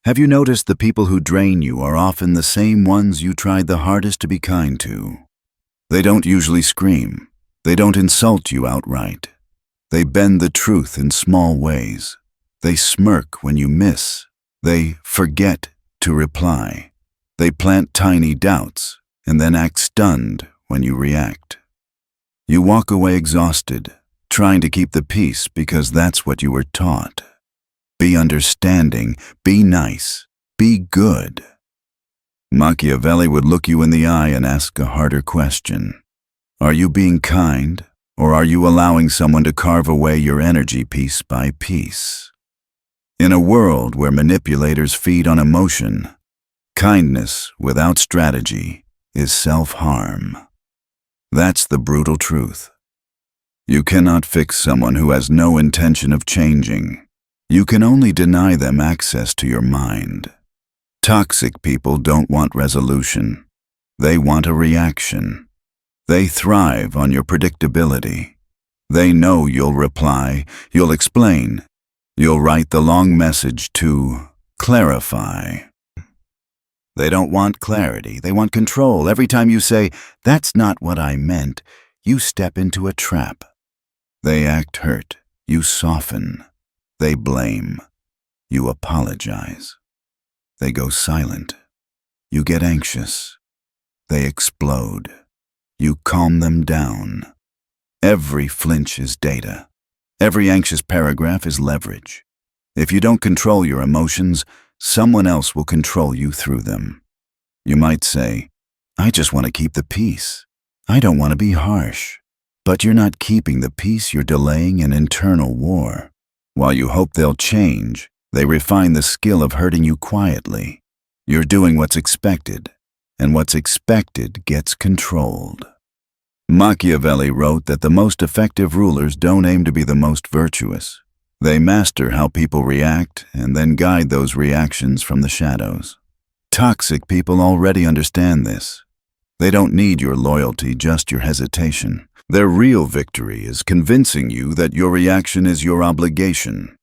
Have you noticed the people who drain you are often the same ones you tried the hardest to be kind to? They don't usually scream. They don't insult you outright. They bend the truth in small ways. They smirk when you miss. They forget to reply. They plant tiny doubts and then act stunned when you react. You walk away exhausted, trying to keep the peace because that's what you were taught. Be understanding, be nice, be good. Machiavelli would look you in the eye and ask a harder question. Are you being kind, or are you allowing someone to carve away your energy piece by piece? In a world where manipulators feed on emotion, kindness without strategy is self-harm. That's the brutal truth. You cannot fix someone who has no intention of changing. You can only deny them access to your mind. Toxic people don't want resolution. They want a reaction. They thrive on your predictability. They know you'll reply, you'll explain, you'll write the long message to clarify. They don't want clarity, they want control. Every time you say, "That's not what I meant," you step into a trap. They act hurt, you soften. They blame, you apologize. They go silent, you get anxious. They explode, you calm them down. Every flinch is data. Every anxious paragraph is leverage. If you don't control your emotions, someone else will control you through them. You might say, "I just want to keep the peace. I don't want to be harsh." But you're not keeping the peace, you're delaying an internal war. While you hope they'll change, they refine the skill of hurting you quietly. You're doing what's expected, and what's expected gets controlled. Machiavelli wrote that the most effective rulers don't aim to be the most virtuous. They master how people react and then guide those reactions from the shadows. Toxic people already understand this. They don't need your loyalty, just your hesitation. Their real victory is convincing you that your reaction is your obligation.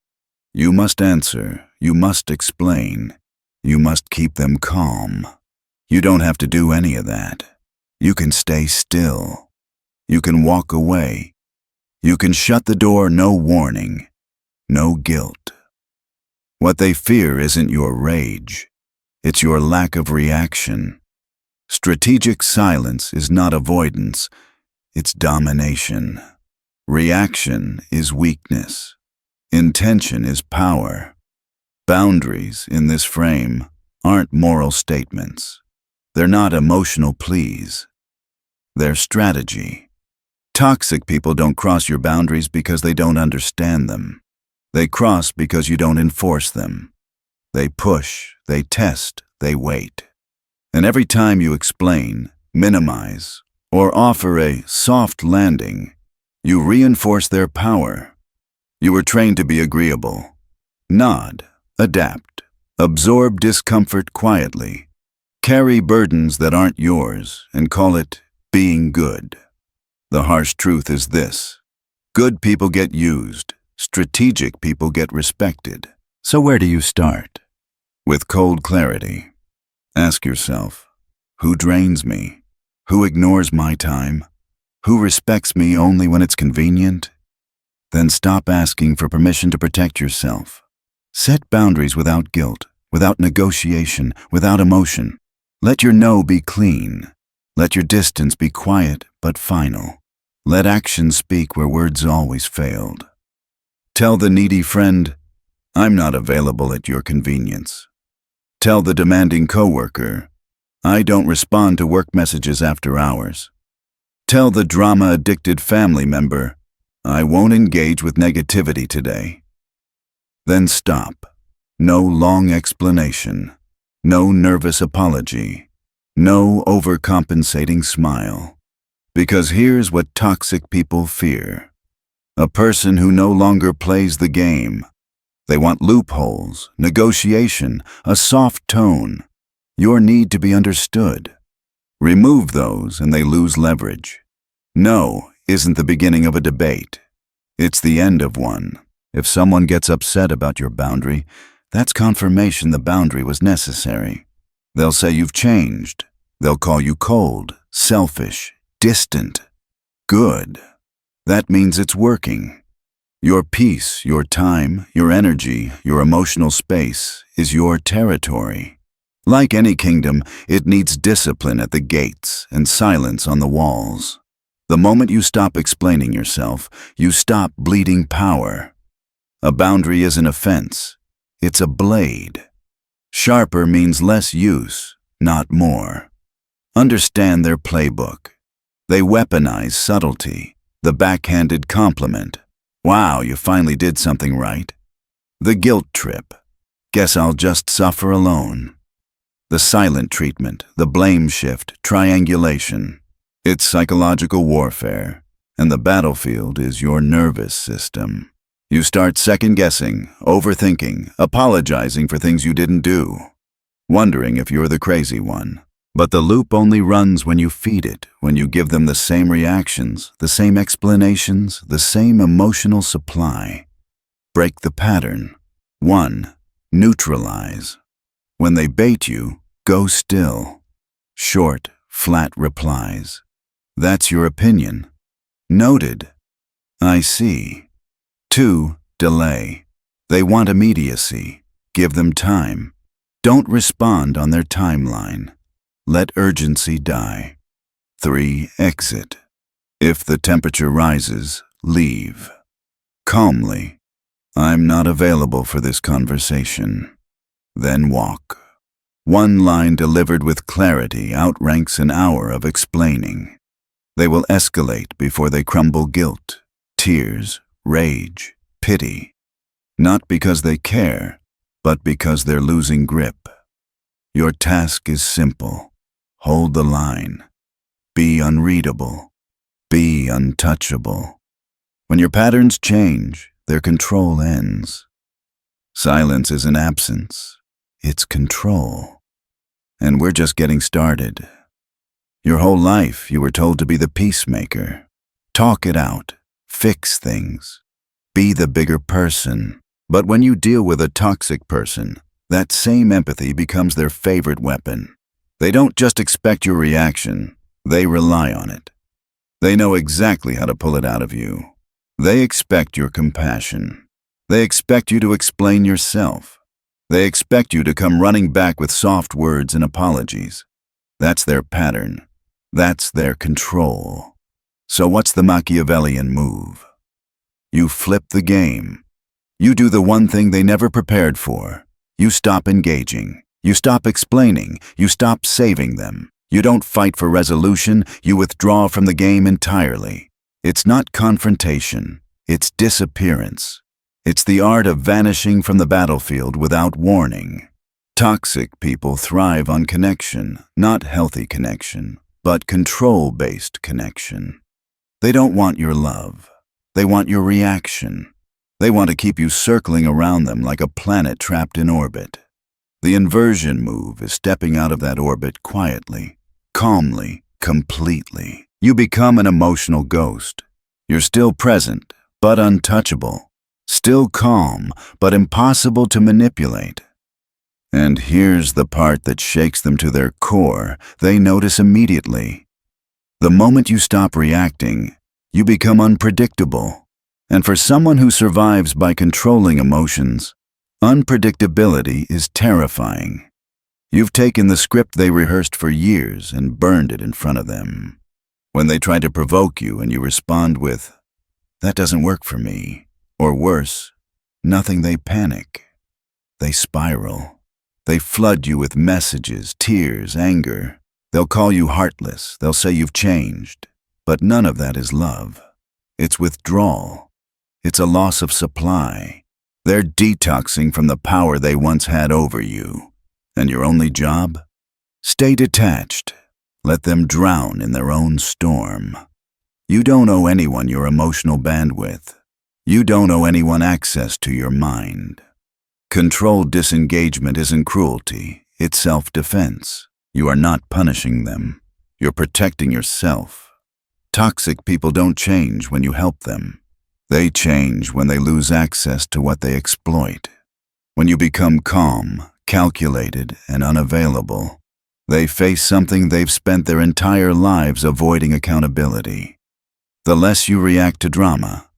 You must answer, you must explain, you must keep them calm. You don't have to do any of that. You can stay still. You can walk away. You can shut the door, no warning, no guilt. What they fear isn't your rage. It's your lack of reaction. Strategic silence is not avoidance. It's domination. Reaction is weakness. Intention is power. Boundaries in this frame aren't moral statements. They're not emotional pleas. They're strategy. Toxic people don't cross your boundaries because they don't understand them. They cross because you don't enforce them. They push, they test, they wait. And every time you explain, minimize, or offer a soft landing, you reinforce their power. You were trained to be agreeable. Nod, adapt, absorb discomfort quietly, carry burdens that aren't yours, and call it being good. The harsh truth is this: good people get used, strategic people get respected. So where do you start? With cold clarity. Ask yourself, who drains me? Who ignores my time? Who respects me only when it's convenient? Then stop asking for permission to protect yourself. Set boundaries without guilt, without negotiation, without emotion. Let your no be clean. Let your distance be quiet but final. Let action speak where words always failed. Tell the needy friend, "I'm not available at your convenience." Tell the demanding coworker, "I don't respond to work messages after hours." Tell the drama-addicted family member, "I won't engage with negativity today." Then stop. No long explanation. No nervous apology. No overcompensating smile. Because here's what toxic people fear: a person who no longer plays the game. They want loopholes, negotiation, a soft tone, your need to be understood. Remove those and they lose leverage. No isn't the beginning of a debate. It's the end of one. If someone gets upset about your boundary, That's confirmation the boundary was necessary. They'll say you've changed. They'll call you cold, selfish, distant. Good. That means it's working. Your peace, your time, your energy, your emotional space is your territory. Like any kingdom, it needs discipline at the gates and silence on the walls. The moment you stop explaining yourself, you stop bleeding power. A boundary isn't a fence. It's a blade. Sharper means less use, not more. Understand their playbook. They weaponize subtlety, the backhanded compliment. Wow, you finally did something right. The guilt trip. Guess I'll just suffer alone. The silent treatment, the blame shift, triangulation. It's psychological warfare, and the battlefield is your nervous system. You start second-guessing, overthinking, apologizing for things you didn't do, wondering if you're the crazy one. But the loop only runs when you feed it, when you give them the same reactions, the same explanations, the same emotional supply. Break the pattern. 1. Neutralize. When they bait you, go still. Short, flat replies. That's your opinion. Noted. I see. 2. Delay. They want immediacy. Give them time. Don't respond on their timeline. Let urgency die. 3. Exit. If the temperature rises, leave. Calmly. I'm not available for this conversation. Then walk. One line delivered with clarity outranks an hour of explaining. They will escalate before they crumble guilt, tears, rage, pity. Not because they care, but because they're losing grip. Your task is simple. Hold the line. Be unreadable. Be untouchable. When your patterns change, their control ends. Silence isn't absence. It's control. And we're just getting started. Your whole life, you were told to be the peacemaker. Talk it out. Fix things. Be the bigger person. But when you deal with a toxic person, that same empathy becomes their favorite weapon. They don't just expect your reaction, they rely on it. They know exactly how to pull it out of you. They expect your compassion. They expect you to explain yourself. They expect you to come running back with soft words and apologies. That's their pattern. That's their control. So what's the Machiavellian move? You flip the game. You do the one thing they never prepared for. You stop engaging. You stop explaining. You stop saving them. You don't fight for resolution. You withdraw from the game entirely. It's not confrontation. It's disappearance. It's the art of vanishing from the battlefield without warning. Toxic people thrive on connection, not healthy connection, but control-based connection. They don't want your love. They want your reaction. They want to keep you circling around them like a planet trapped in orbit. The inversion move is stepping out of that orbit quietly, calmly, completely. You become an emotional ghost. You're still present, but untouchable. Still calm, but impossible to manipulate. And here's the part that shakes them to their core. They notice immediately. The moment you stop reacting, you become unpredictable. And for someone who survives by controlling emotions, unpredictability is terrifying. You've taken the script they rehearsed for years and burned it in front of them. When they try to provoke you and you respond with, "That doesn't work for me," or worse, nothing, they panic. They spiral. They flood you with messages, tears, anger. They'll call you heartless. They'll say you've changed. But none of that is love. It's withdrawal. It's a loss of supply. They're detoxing from the power they once had over you. And your only job? Stay detached. Let them drown in their own storm. You don't owe anyone your emotional bandwidth. You don't owe anyone access to your mind. Controlled disengagement isn't cruelty, it's self-defense. You are not punishing them. You're protecting yourself. Toxic people don't change when you help them. They change when they lose access to what they exploit. When you become calm, calculated, and unavailable, they face something they've spent their entire lives avoiding: accountability. The less you react to drama,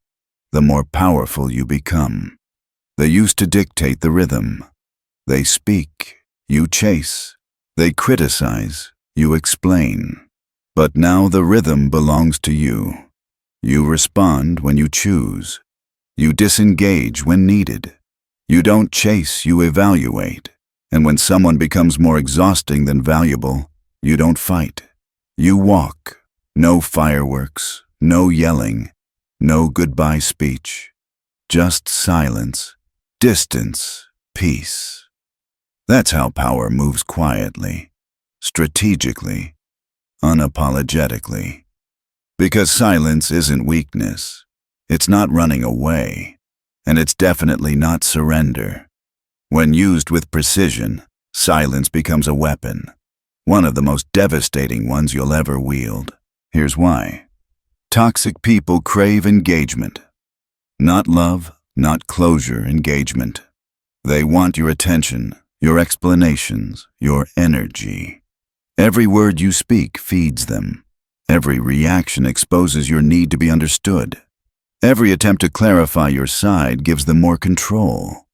the more powerful you become. They used to dictate the rhythm. They speak, you chase. They criticize, you explain. But now the rhythm belongs to you. You respond when you choose. You disengage when needed. You don't chase, you evaluate. And when someone becomes more exhausting than valuable, you don't fight. You walk. No fireworks, no yelling, no goodbye speech. Just silence, distance, peace. That's how power moves: quietly, strategically, unapologetically. Because silence isn't weakness. It's not running away. And it's definitely not surrender. When used with precision, silence becomes a weapon. One of the most devastating ones you'll ever wield. Here's why. Toxic people crave engagement. Not love, not closure, engagement. They want your attention, your explanations, your energy. Every word you speak feeds them. Every reaction exposes your need to be understood. Every attempt to clarify your side gives them more control.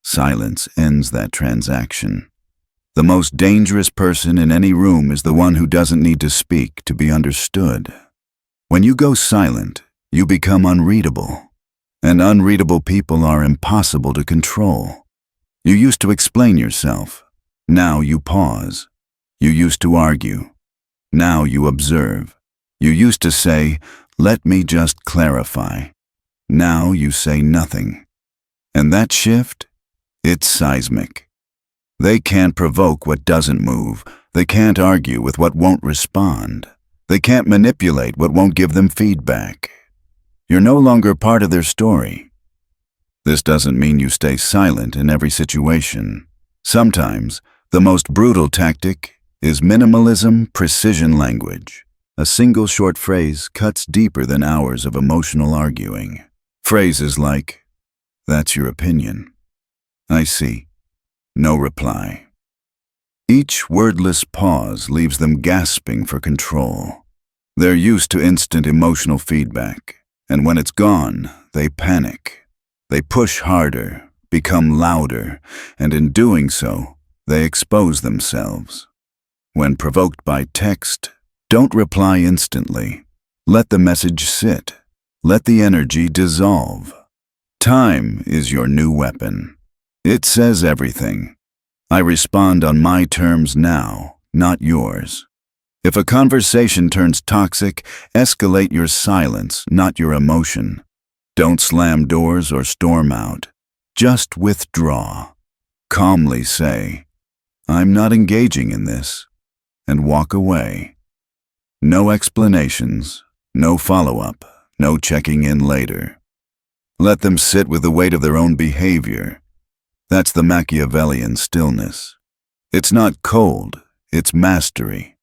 Silence ends that transaction. The most dangerous person in any room is the one who doesn't need to speak to be understood. When you go silent, you become unreadable. And unreadable people are impossible to control. You used to explain yourself. Now you pause. You used to argue. Now you observe. You used to say, "Let me just clarify." Now you say nothing. And that shift? It's seismic. They can't provoke what doesn't move. They can't argue with what won't respond. They can't manipulate what won't give them feedback. You're no longer part of their story. This doesn't mean you stay silent in every situation. Sometimes, the most brutal tactic is minimalism, precision language. A single short phrase cuts deeper than hours of emotional arguing. Phrases like, "That's your opinion. I see. No reply." Each wordless pause leaves them gasping for control. They're used to instant emotional feedback, and when it's gone, they panic. They push harder, become louder, and in doing so, they expose themselves. When provoked by text, don't reply instantly. Let the message sit. Let the energy dissolve. Time is your new weapon. It says everything. I respond on my terms now, not yours. If a conversation turns toxic, escalate your silence, not your emotion. Don't slam doors or storm out. Just withdraw. Calmly say, "I'm not engaging in this," and walk away. No explanations, no follow-up, no checking in later. Let them sit with the weight of their own behavior. That's the Machiavellian stillness. It's not cold, it's mastery.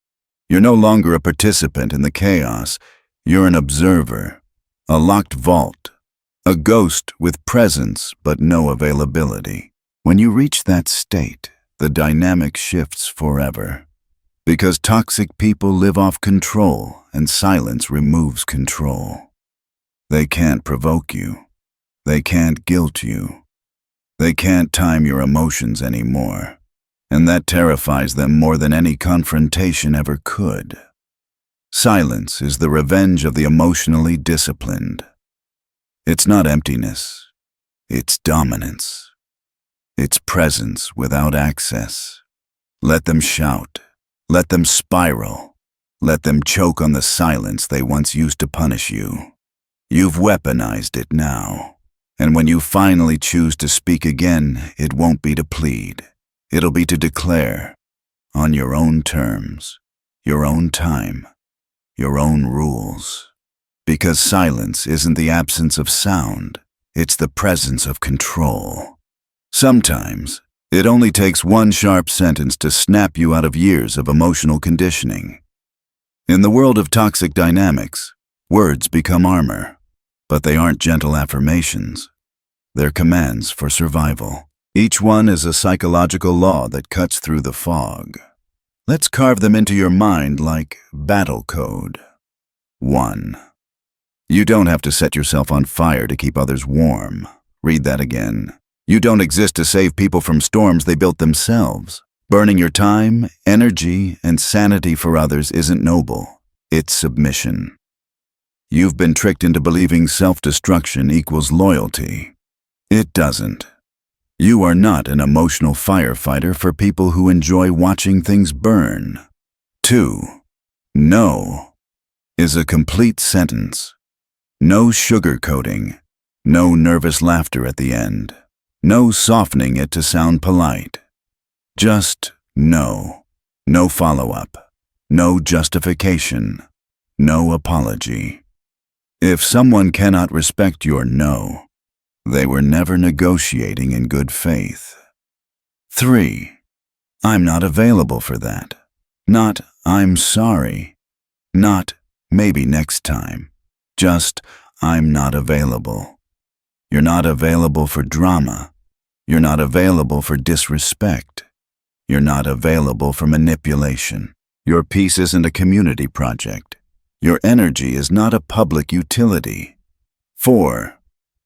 You're no longer a participant in the chaos. You're an observer, a locked vault, a ghost with presence but no availability. When you reach that state, the dynamic shifts forever. Because toxic people live off control, and silence removes control. They can't provoke you. They can't guilt you. They can't time your emotions anymore. And that terrifies them more than any confrontation ever could. Silence is the revenge of the emotionally disciplined. It's not emptiness. It's dominance. It's presence without access. Let them shout. Let them spiral. Let them choke on the silence they once used to punish you. You've weaponized it now. And when you finally choose to speak again, it won't be to plead. It'll be to declare, on your own terms, your own time, your own rules. Because silence isn't the absence of sound, it's the presence of control. Sometimes, it only takes one sharp sentence to snap you out of years of emotional conditioning. In the world of toxic dynamics, words become armor, but they aren't gentle affirmations. They're commands for survival. Each one is a psychological law that cuts through the fog. Let's carve them into your mind like battle code. 1. You don't have to set yourself on fire to keep others warm. Read that again. You don't exist to save people from storms they built themselves. Burning your time, energy, and sanity for others isn't noble. It's submission. You've been tricked into believing self-destruction equals loyalty. It doesn't. You are not an emotional firefighter for people who enjoy watching things burn. 2. No is a complete sentence. No sugarcoating. No nervous laughter at the end. No softening it to sound polite. Just no. No follow-up. No justification. No apology. If someone cannot respect your no, they were never negotiating in good faith. 3. I'm not available for that. Not, I'm sorry. Not, maybe next time. Just, I'm not available. You're not available for drama. You're not available for disrespect. You're not available for manipulation. Your peace isn't a community project. Your energy is not a public utility. 4.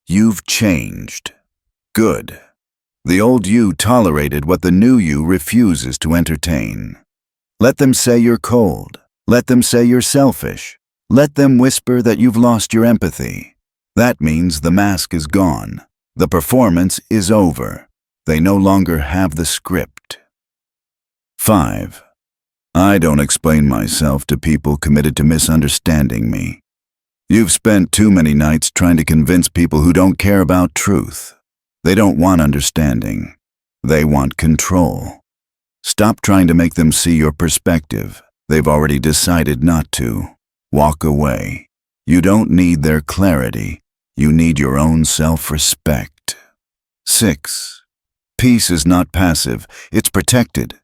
You've changed. Good. The old you tolerated what the new you refuses to entertain. Let them say you're cold. Let them say you're selfish. Let them whisper that you've lost your empathy. That means the mask is gone. The performance is over. They no longer have the script. 5. I don't explain myself to people committed to misunderstanding me. You've spent too many nights trying to convince people who don't care about truth. They don't want understanding. They want control. Stop trying to make them see your perspective. They've already decided not to. Walk away. You don't need their clarity. You need your own self-respect. 6. Peace is not passive. It's protected.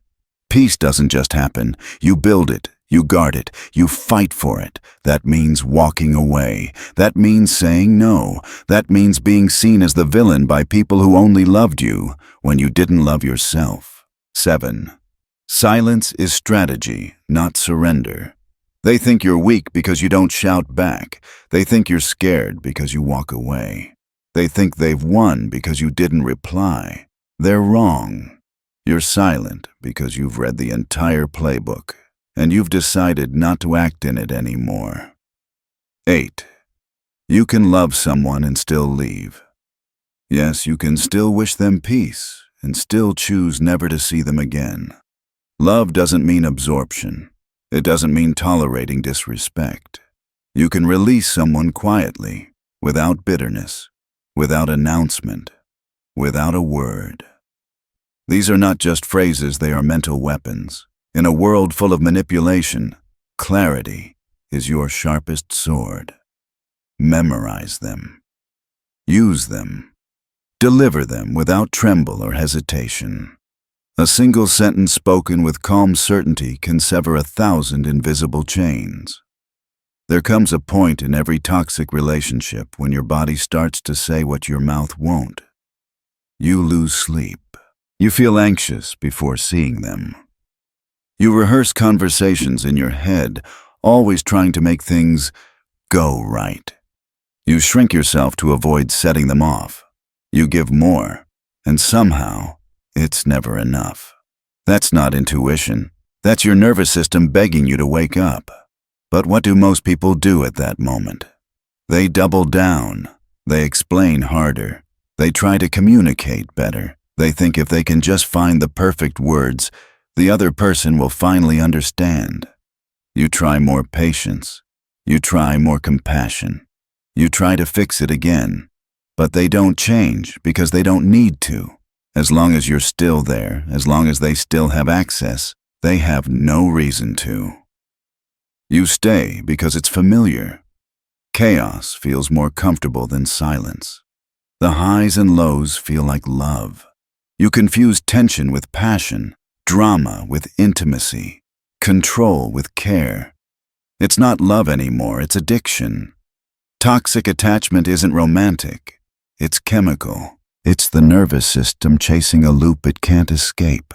Peace doesn't just happen. You build it. You guard it. You fight for it. That means walking away. That means saying no. That means being seen as the villain by people who only loved you when you didn't love yourself. 7. Silence is strategy, not surrender. They think you're weak because you don't shout back. They think you're scared because you walk away. They think they've won because you didn't reply. They're wrong. You're silent because you've read the entire playbook, and you've decided not to act in it anymore. 8. You can love someone and still leave. Yes, you can still wish them peace and still choose never to see them again. Love doesn't mean absorption. It doesn't mean tolerating disrespect. You can release someone quietly, without bitterness, without announcement, without a word. These are not just phrases, they are mental weapons. In a world full of manipulation, clarity is your sharpest sword. Memorize them. Use them. Deliver them without tremble or hesitation. A single sentence spoken with calm certainty can sever 1,000 invisible chains. There comes a point in every toxic relationship when your body starts to say what your mouth won't. You lose sleep. You feel anxious before seeing them. You rehearse conversations in your head, always trying to make things go right. You shrink yourself to avoid setting them off. You give more, and somehow, it's never enough. That's not intuition. That's your nervous system begging you to wake up. But what do most people do at that moment? They double down. They explain harder. They try to communicate better. They think if they can just find the perfect words, the other person will finally understand. You try more patience. You try more compassion. You try to fix it again. But they don't change because they don't need to. As long as you're still there, as long as they still have access, they have no reason to. You stay because it's familiar. Chaos feels more comfortable than silence. The highs and lows feel like love. You confuse tension with passion, drama with intimacy, control with care. It's not love anymore, it's addiction. Toxic attachment isn't romantic, it's chemical. It's the nervous system chasing a loop it can't escape.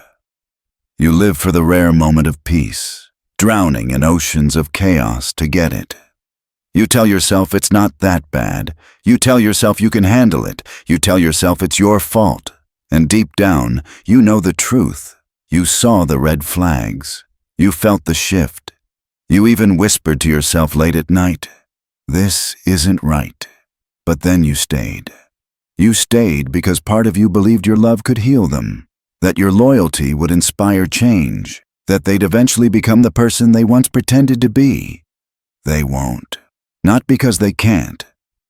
You live for the rare moment of peace, drowning in oceans of chaos to get it. You tell yourself it's not that bad. You tell yourself you can handle it. You tell yourself it's your fault. And deep down, you know the truth. You saw the red flags. You felt the shift. You even whispered to yourself late at night, "This isn't right." But then you stayed. You stayed because part of you believed your love could heal them, that your loyalty would inspire change, that they'd eventually become the person they once pretended to be. They won't. Not because they can't,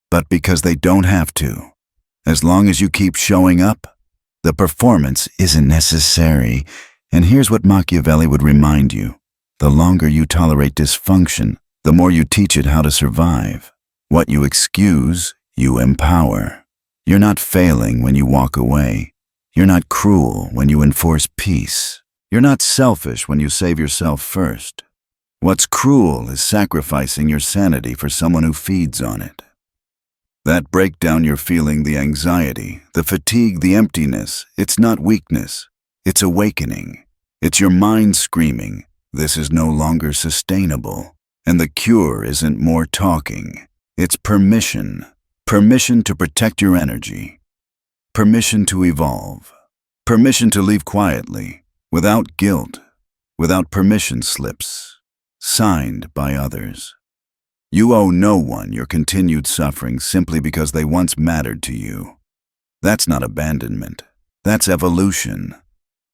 but because they don't have to. As long as you keep showing up, the performance isn't necessary. And here's what Machiavelli would remind you. The longer you tolerate dysfunction, the more you teach it how to survive. What you excuse, you empower. You're not failing when you walk away. You're not cruel when you enforce peace. You're not selfish when you save yourself first. What's cruel is sacrificing your sanity for someone who feeds on it. That breakdown you're feeling, the anxiety, the fatigue, the emptiness, it's not weakness. It's awakening. It's your mind screaming, "This is no longer sustainable." And the cure isn't more talking. It's permission. Permission to protect your energy. Permission to evolve. Permission to leave quietly, without guilt, without permission slips. Signed by others. You owe no one your continued suffering simply because they once mattered to you. That's not abandonment. That's evolution.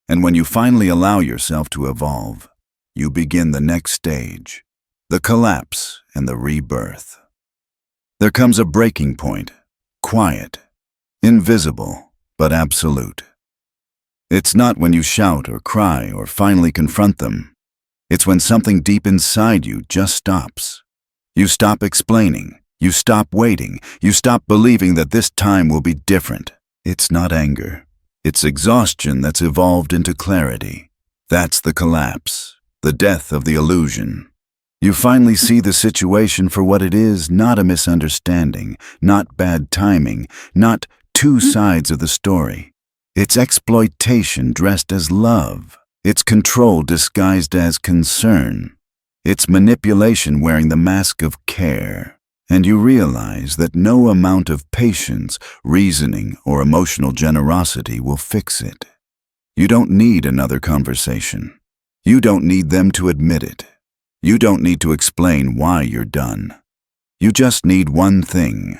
And when you finally allow yourself to evolve, you begin the next stage, the collapse and the rebirth. There comes a breaking point, quiet, invisible, but absolute. It's not when you shout or cry or finally confront them. It's when something deep inside you just stops. You stop explaining. You stop waiting. You stop believing that this time will be different. It's not anger. It's exhaustion that's evolved into clarity. That's the collapse, the death of the illusion. You finally see the situation for what it is, not a misunderstanding, not bad timing, not two sides of the story. It's exploitation dressed as love. It's control disguised as concern. It's manipulation wearing the mask of care. And you realize that no amount of patience, reasoning, or emotional generosity will fix it. You don't need another conversation. You don't need them to admit it. You don't need to explain why you're done. You just need one thing: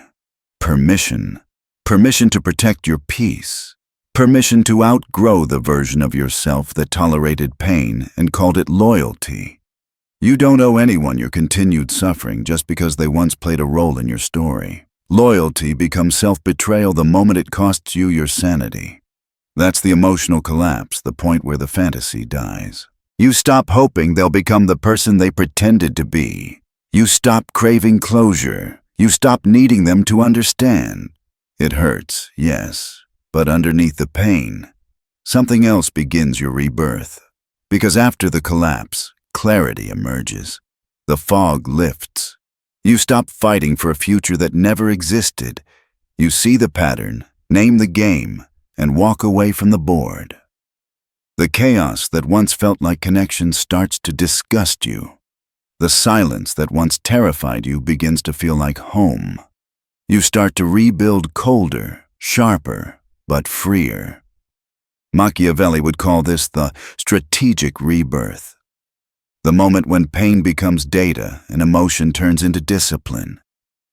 permission. Permission to protect your peace. Permission to outgrow the version of yourself that tolerated pain and called it loyalty. You don't owe anyone your continued suffering just because they once played a role in your story. Loyalty becomes self-betrayal the moment it costs you your sanity. That's the emotional collapse, the point where the fantasy dies. You stop hoping they'll become the person they pretended to be. You stop craving closure. You stop needing them to understand. It hurts, yes. But underneath the pain, something else begins your rebirth. Because after the collapse, clarity emerges. The fog lifts. You stop fighting for a future that never existed. You see the pattern, name the game, and walk away from the board. The chaos that once felt like connection starts to disgust you. The silence that once terrified you begins to feel like home. You start to rebuild colder, sharper, but freer. Machiavelli would call this the strategic rebirth. The moment when pain becomes data and emotion turns into discipline.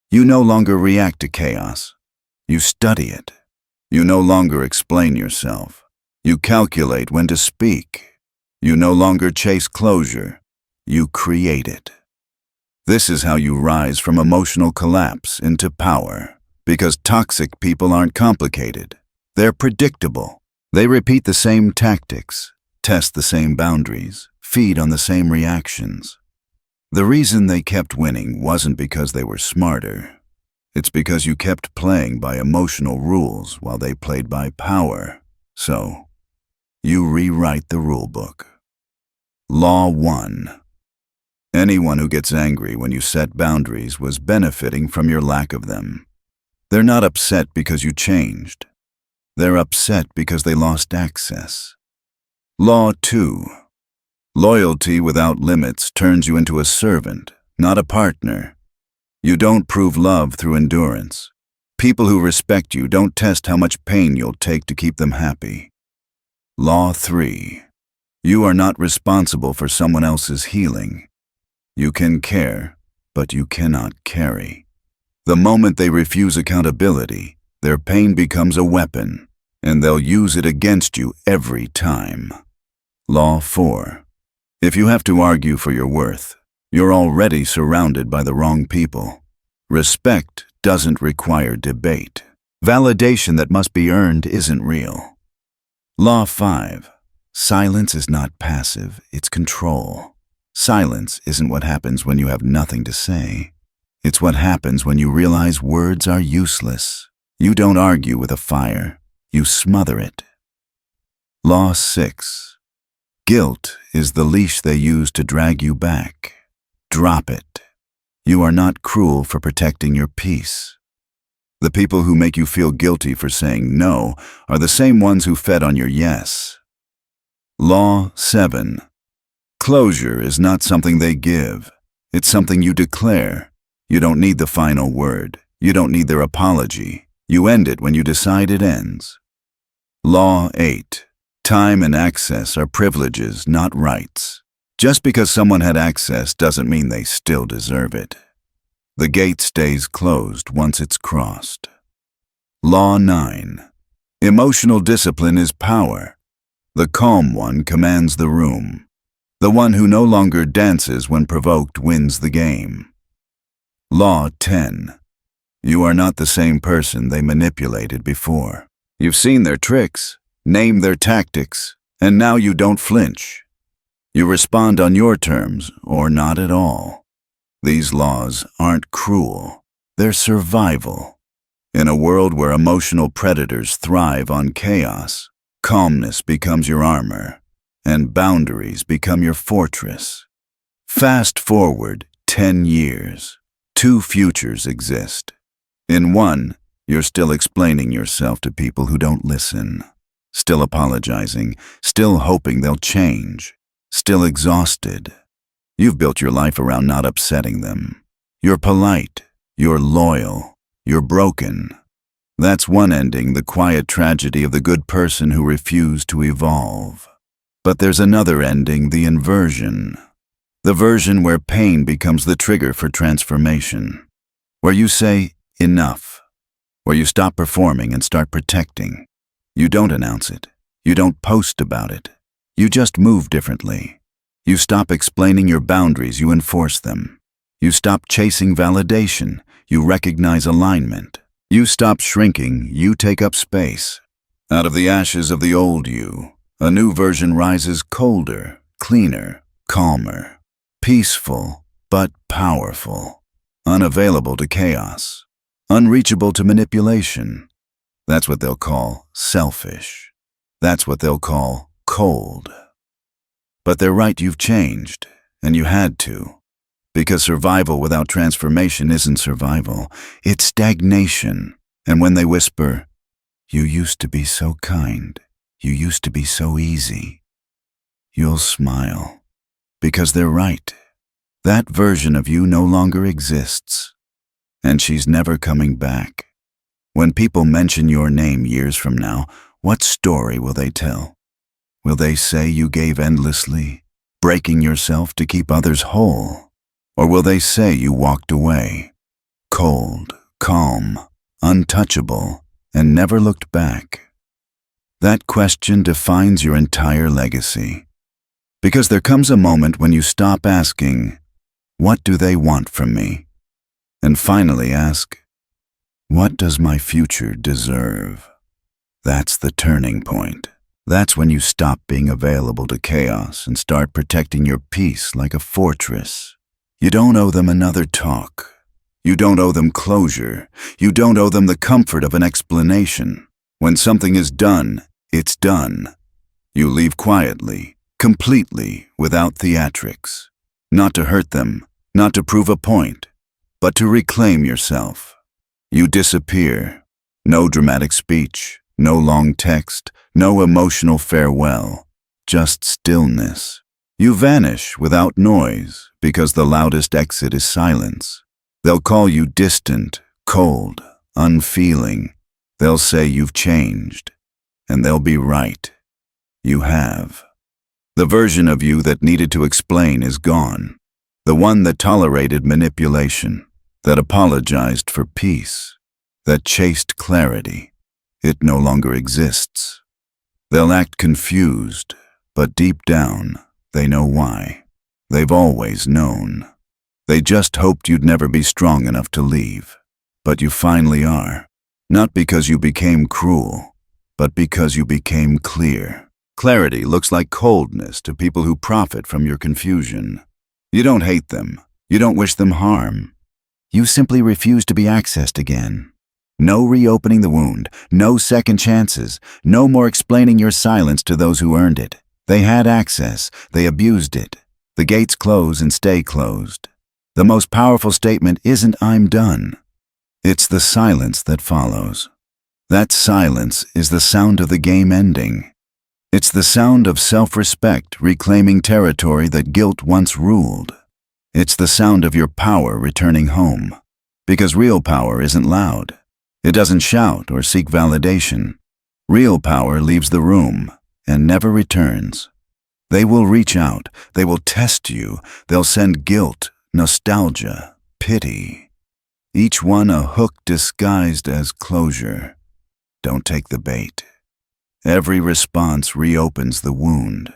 You no longer react to chaos. You study it. You no longer explain yourself. You calculate when to speak. You no longer chase closure. You create it. This is how you rise from emotional collapse into power. Because toxic people aren't complicated. They're predictable. They repeat the same tactics, test the same boundaries, feed on the same reactions. The reason they kept winning wasn't because they were smarter. It's because you kept playing by emotional rules while they played by power. So, you rewrite the rulebook. Law 1. Anyone who gets angry when you set boundaries was benefiting from your lack of them. They're not upset because you changed. They're upset because they lost access. Law 2. Loyalty without limits turns you into a servant, not a partner. You don't prove love through endurance. People who respect you don't test how much pain you'll take to keep them happy. Law 3. You are not responsible for someone else's healing. You can care, but you cannot carry. The moment they refuse accountability, their pain becomes a weapon, and they'll use it against you every time. Law 4. If you have to argue for your worth, you're already surrounded by the wrong people. Respect doesn't require debate. Validation that must be earned isn't real. Law 5. Silence is not passive, it's control. Silence isn't what happens when you have nothing to say. It's what happens when you realize words are useless. You don't argue with a fire, you smother it. Law 6. Guilt is the leash they use to drag you back. Drop it. You are not cruel for protecting your peace. The people who make you feel guilty for saying no are the same ones who fed on your yes. Law 7. Closure is not something they give. It's something you declare. You don't need the final word. You don't need their apology. You end it when you decide it ends. Law 8. Time and access are privileges, not rights. Just because someone had access doesn't mean they still deserve it. The gate stays closed once it's crossed. Law 9. Emotional discipline is power. The calm one commands the room. The one who no longer dances when provoked wins the game. Law 10. You are not the same person they manipulated before. You've seen their tricks, named their tactics, and now you don't flinch. You respond on your terms, or not at all. These laws aren't cruel, they're survival. In a world where emotional predators thrive on chaos, calmness becomes your armor, and boundaries become your fortress. Fast forward 10 years. 2 futures exist. In one, you're still explaining yourself to people who don't listen, still apologizing, still hoping they'll change, still exhausted. You've built your life around not upsetting them. You're polite, you're loyal, you're broken. That's one ending, the quiet tragedy of the good person who refused to evolve. But there's another ending, the inversion. The version where pain becomes the trigger for transformation. Where you say, enough. Where you stop performing and start protecting. You don't announce it. You don't post about it. You just move differently. You stop explaining your boundaries, you enforce them. You stop chasing validation, you recognize alignment. You stop shrinking, you take up space. Out of the ashes of the old you, a new version rises colder, cleaner, calmer, peaceful, but powerful, unavailable to chaos, unreachable to manipulation. That's what they'll call selfish. That's what they'll call cold. But they're right, you've changed, and you had to. Because survival without transformation isn't survival, it's stagnation. And when they whisper, "You used to be so kind, you used to be so easy," you'll smile. Because they're right. That version of you no longer exists. And she's never coming back. When people mention your name years from now, what story will they tell? Will they say you gave endlessly, breaking yourself to keep others whole? Or will they say you walked away, cold, calm, untouchable, and never looked back? That question defines your entire legacy. Because there comes a moment when you stop asking, "What do they want from me?" and finally ask, "What does my future deserve?" That's the turning point. That's when you stop being available to chaos and start protecting your peace like a fortress. You don't owe them another talk. You don't owe them closure. You don't owe them the comfort of an explanation. When something is done, it's done. You leave quietly, completely, without theatrics. Not to hurt them, not to prove a point, but to reclaim yourself. You disappear. No dramatic speech, No long text, no emotional farewell, just stillness. You vanish without noise because the loudest exit is silence. They'll call you distant, cold, unfeeling. They'll say you've changed, and they'll be right. You have. The version of you that needed to explain is gone. The one that tolerated manipulation, that apologized for peace, that chased clarity. It no longer exists. They'll act confused, but deep down, they know why. They've always known. They just hoped you'd never be strong enough to leave. But you finally are. Not because you became cruel, but because you became clear. Clarity looks like coldness to people who profit from your confusion. You don't hate them. You don't wish them harm. You simply refuse to be accessed again. No reopening the wound, no second chances, no more explaining your silence to those who earned it. They had access, they abused it. The gates close and stay closed. The most powerful statement isn't "I'm done." It's the silence that follows. That silence is the sound of the game ending. It's the sound of self-respect reclaiming territory that guilt once ruled. It's the sound of your power returning home. Because real power isn't loud. It doesn't shout or seek validation. Real power leaves the room and never returns. They will reach out, they will test you, they'll send guilt, nostalgia, pity. Each one a hook disguised as closure. Don't take the bait. Every response reopens the wound.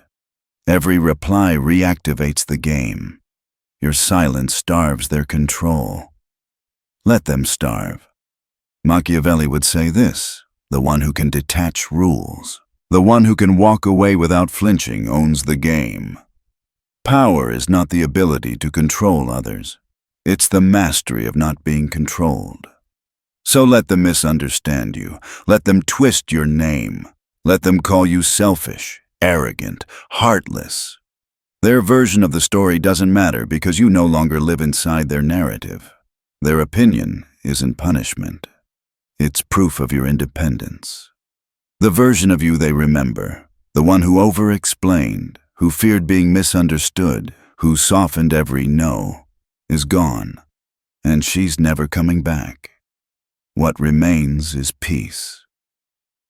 Every reply reactivates the game. Your silence starves their control. Let them starve. Machiavelli would say this: the one who can detach rules. The one who can walk away without flinching owns the game. Power is not the ability to control others. It's the mastery of not being controlled. So let them misunderstand you. Let them twist your name. Let them call you selfish, arrogant, heartless. Their version of the story doesn't matter because you no longer live inside their narrative. Their opinion isn't punishment. It's proof of your independence. The version of you they remember, the one who over-explained, who feared being misunderstood, who softened every no, is gone, and she's never coming back. What remains is peace.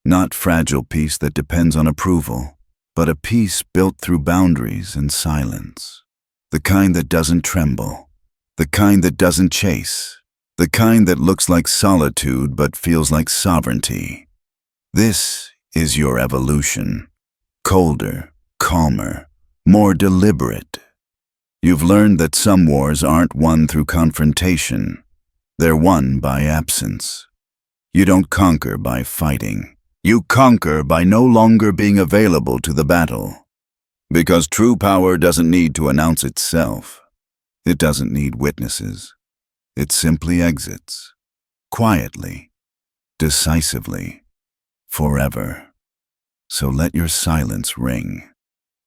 Not fragile peace that depends on approval, but a peace built through boundaries and silence. The kind that doesn't tremble, the kind that doesn't chase, the kind that looks like solitude but feels like sovereignty. This is your evolution. Colder, calmer, more deliberate. You've learned that some wars aren't won through confrontation. They're won by absence. You don't conquer by fighting. You conquer by no longer being available to the battle. Because true power doesn't need to announce itself. It doesn't need witnesses. It simply exits. Quietly. Decisively. Forever. So let your silence ring.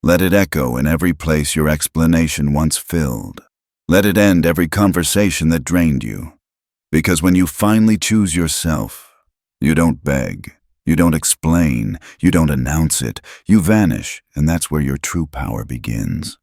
Let it echo in every place your explanation once filled. Let it end every conversation that drained you. Because when you finally choose yourself, you don't beg, you don't explain, you don't announce it, you vanish, and that's where your true power begins.